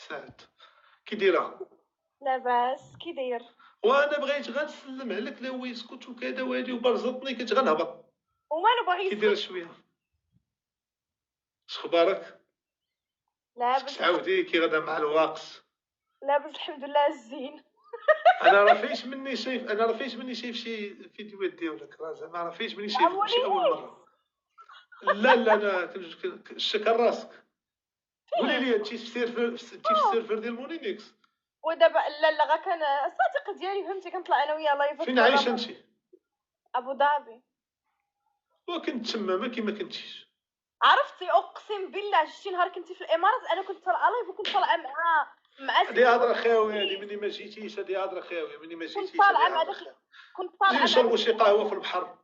سعد كي دايره؟ لاباس كي داير؟ وانا بغيت غير نسلم عليك لا هو يسكت وكذا وهادي وبرزطني كنت غنهبط. ومالو باغي كي داير يسكت؟ شويه؟ اش اخبارك؟ لاباس تعاودي كي غدا مع الوقت. لاباس الحمد لله الزين. انا راه فايش مني شايف شي فيديوهات ديالك، راه زعما راه فايش مني شايف ماشي اول مره. لا انا شكر راسك. قولي لي انت في السيرفر ديال مونينيكس؟ ودابا لا غا كان الصديق ديالي فهمتي كنطلع انا وياه لايفات. فين عايشه انت؟ ابو ظبي. وكنت تما ما كيما كنتيش. عرفتي اقسم بالله شتي نهار كنتي في الامارات انا كنت طالعه لايف وكنت طالعه مع هادي هضره خاويه، هادي مني ما جيتيش، هادي هضره خاويه مني ما جيتيش. كنت طالعه مع داك نجي نشربوا شي قهوه في البحر.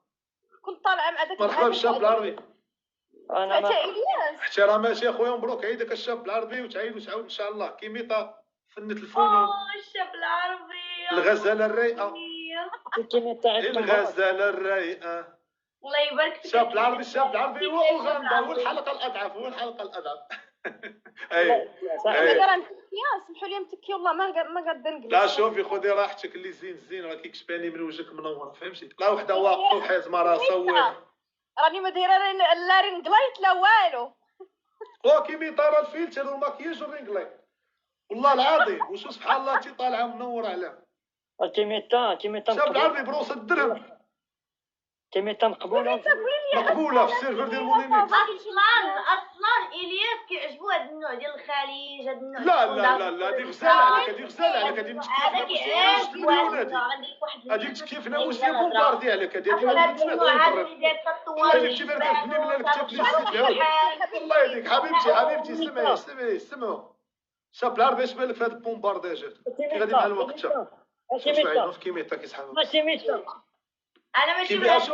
كنت طالعه مع داك مرحبا بالشاب العربي. انا ما الياس احترامات يا خويا، مبروك عيدك الشاب العربي، وتعاود ان شاء الله كيميطا فنة الفنون. الشاب العربي الغزاله الرايقه. الغزاله الرايقه. الله يبارك فيك. الشاب العربي هو اوغندا، هو الحلقه الاضعف. اي سمحوا لي متكي والله ما قاد نجلس. لا شوفي خذي راحتك، اللي زين راه كيكشباني من وجهك منور، فهمتي؟ لا وحده واقفه وحازمه راسها راني ما دايره لا رينغلايت لا والو. كيميطا راه الفيلتر والماكياج والرينغلايت والله العظيم. وشو سبحان الله انت طالعه منوره عليها. كيميطا الشاب العربي بروس الدرهم. كيميطا مقبوله في السيرفر ديال مونينيكس. اصلا الياس كيعجبو هاد النوع ديال الخليج، هاد النوع. لا هادي غزاله عليك، هادي متكيفنا مسلم بومباردي عليك، هادي هاد النوع هاد اللي انت ما كتفهمني من الكتاب اللي نسيت والله يديك حبيبتي سمعوا. الشاب العربي اش بالك في هاد البومبارداجات كي غادي مع الوقت. شوفي كيميطا كيسحبوا. انا ماشي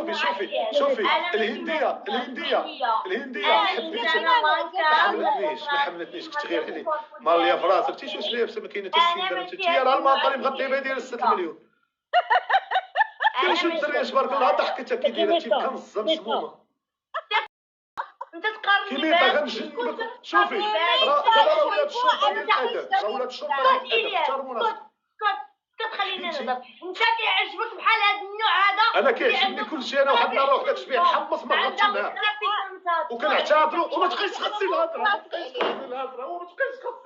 شوفي الهنديه ما حملتنيش كنت غير عليه ماليا في راسك. تي شوف لابسه ما كاينه حتى السيده، انت هي راه المنطقه اللي مغطيه ديال 6 مليون. شوف الدريه تبارك الله ضحكتها كي دايره تيبقى مسمومه. انت تقارني كيميطا غنجنبك. شوفي راه ولاد الشرطه ديال الادب، راه ولاد الشرطه ديال الادب احترمونا. كتخليني نهضر. انت كيعجبك بحال هذا النوع هذا؟ انا كيعجبني كلشي. انا واحد النهار واحد الشبيه نحمص ما غلطش معاه وكنعتذروا وما تبقايش تخصي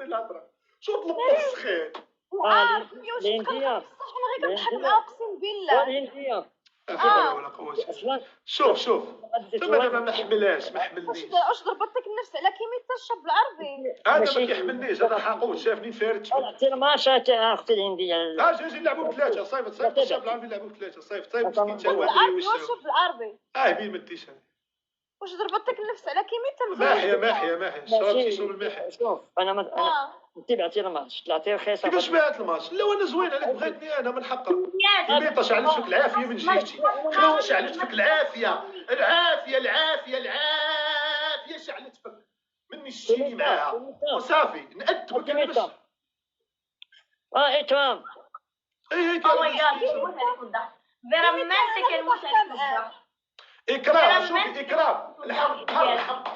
الهضره. شو طلب السخير؟ الهنديه انا غير كنضحك معاه اقسم بالله. الهنديه ولا قوه. شوف دابا ما حملنيش. واش ضربتك النفس على كيميطا الشاب العربي؟ هذا ما كيحملنيش، انا حقود شافني فارد. حتى ما شات اختي الهنديه. جي نلعبوا بثلاثه. صيفط الشاب العربي نلعبوا بثلاثه. صيفط مسكين تا هو الشاب العربي. بين ما ديش. واش ضربتك النفس على كيميطا؟ ماحيه شربتي شرب الماحيه. شوف انا تبعتي الماتش طلعتي رخيصه. كيفاش بعت الماتش؟ لا وانا زوين عليك، بغيتني انا من حقك. كيميطا شعلت فيك العافيه من جهتي. شعلت فيك العافيه شعلت فيك مني شتيني معاها وصافي نأدبك انا باش. تمام. إكرام. شوفي إكرام الحرب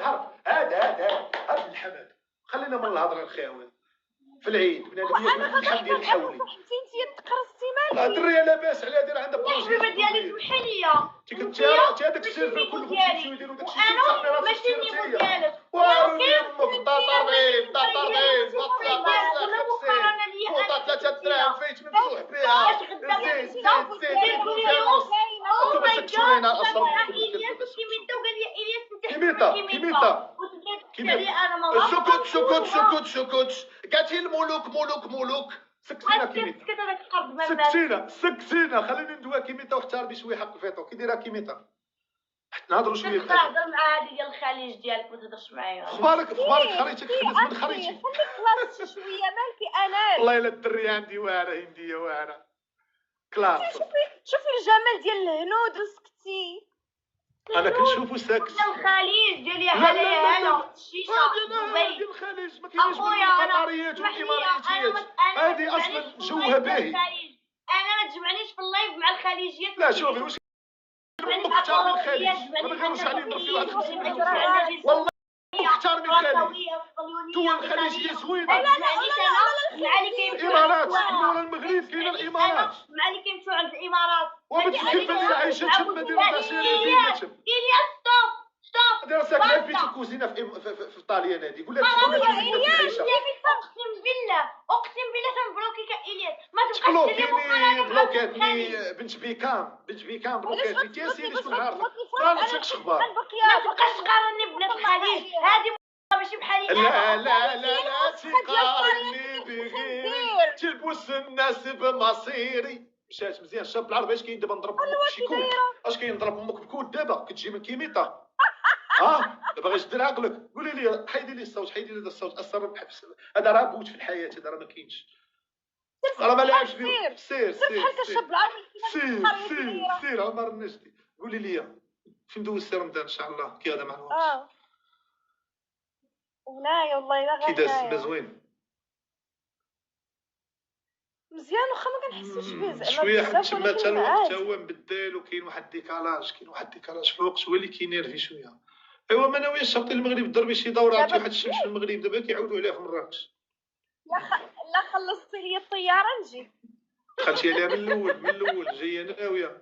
هذا الحمد. خلينا من الهضره الخاويه في العيد بنادم ياكل الحم ديال الحولي. انت تقرصتي مالك؟ لا الدريه لاباس عليها، دير عندها بروجي. الحبيبه ديالي سمحي لي. انت هذاك السيرفر كله كيمشيو يديروا داك الشيء. انا ماشي النيفو ديالك. كوطا 3 دراهم فايت مفتوح بها. زيد انتم تكشفونينا اصلا. كيميطا سكت. قالتي الملوك. سكسينا كيميطا. سكسينا خليني ندوي كيميطا واختار بشويه حق فيتو. كي دايره كيميطا؟ نهضروا شويه. تهضر مع هذه ديال الخليج ديالك ما تهضرش معايا. اخبارك خريتك خدمت من خريتي. خليك شويه مالكي انا. والله الا الدريه عندي واعره هنديه واعره كلاس. شوفي الجمال ديال الهنود وسكتي. انا كنشوفو ساكس. الخليج ديالي هلا الشيشه ديال الخليج ما كاينش القطريات والاماراتيات. هذه اصلا جوها باهي. انا ما تجمعنيش في اللايف مع الخليجيات. لا شوفي واش مختار الخليج ما نغيروش عليه في واحد والله دار من الخليج فرنساويه صهيونيه دول الخليجيه زوينه يعني انا مع اللي كيمشيو الامارات مورا المغرب كاين الامارات مع اللي كيمشيو عند الامارات وبتحب العيشه تما دير المسيري فين تما إلياس ستوب دير ساكنه في بيت الكوزينه في طاليان هذه قول لها تما كيفاش في العيشه اقسم بالله تنبلوكيك إلياس ما تبقاش بلوكاتني بنت بيكام بلوكاتني تياسين شكون عارفه ما نعطيكش اخبار ما تبقاش تقارني بنات الخليج هذه ماشي بحالي لا تقارني بغيري تلبس الناس بمصيري مشات مزيان الشاب العربي اش كاين دابا نضرب امك بشي كود اش كاين نضرب امك بكود دابا كتجي من كيميطا دابا غير دير عقلك قولي لي حيدي لي الصوت حيدي لي الصوت اثر بحبس هذا راه بوت في الحياه هذا راه ما كاينش راه ما لعبش فيه سير بحال كشاب العربي سير عمر النجدي قولي لي فين دوزتي رمضان ان شاء الله كي هذا مع الوقت هنايا والله لا كي داز السما زوين مزيان واخا ما كنحسوش به زعما شويه حد بزاف تما حتى ولكن الوقت عادي. تا هو مبدل وكاين واحد ديكالاج في الوقت هو اللي كينيرفي شويه ايوا ما ناويش شاطي المغرب ضربي شي دوره عرفتي واحد الشمس في المغرب دابا كيعاودوا عليها في مراكش لا خلصتي لي الطياره نجي دخلتي عليها من الاول جايه ناويه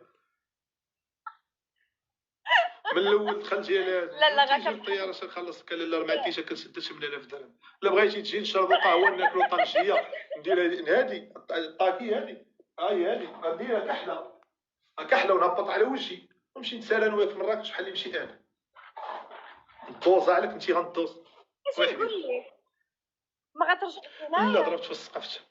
من الاول دخلتي عليها لا، غا تيجي الطياره سنخلص قال لا ما عنديش كنسد 8000 درهم لا بغيتي تجي نشربوا قهوه ناكلوا طنجيه ندير هادي الطاكي هادي هادي غنديرها كحله ونهبط على وجهي ونمشي نتسالى انا وياك في مراكش بحال اللي مشي انا ندوزا عليك انت غندوز اش يقول لي ما غترجع لا هنايا ضربت في السقف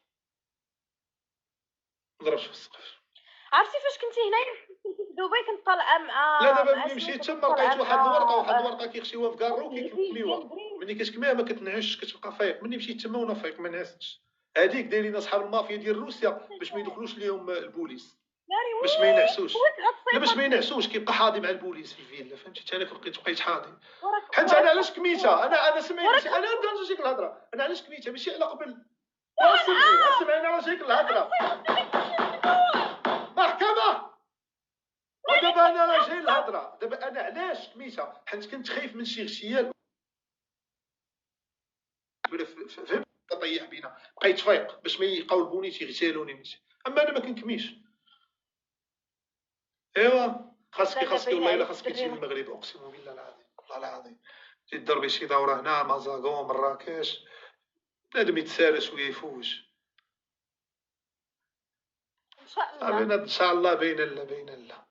عرفتي فاش كنتي هنايا كنتي في دبي كنت طالعه مع لا دابا مع ملي مشيت سميتو، تما كنت لقيت طالعة واحد مع- الورقه كيخشيوها في كارو كيكميوها ملي كتكميها ما كتنعش كتبقى فايق ملي مشيت تما وانا فايق ما نعستش هذيك دايرين اصحاب المافيا ديال روسيا باش ما يدخلوش ليهم البوليس ناري باش ما ينعسوش ويك لا غتصيفط باش ما ينعسوش كيبقى حاضي مع البوليس في الفيلا فهمتي حتى انا بقيت حاضي وراك- حيت انا علاش كميتها انا سمعت انا نبدا نجيك الهضره انا علاش كميتها ماشي على قبل اسمعي انا جايك الهضره محكمه ودابا انا راه جاي الهضره دابا انا علاش كميتها حيت كنت خايف من شي غشيان فهمت طيح بينا بقيت فايق باش ما يقاولبوني تيغتالوني اما انا ما كنكميش ايوا خاصك والله الا خاصك تجي للمغرب اقسم بالله العظيم والله العظيم تضربي شي دوره هنا مازاغون مراكش بنادم يتسالى شويه يفوش ان شاء الله ان شاء الله بين الله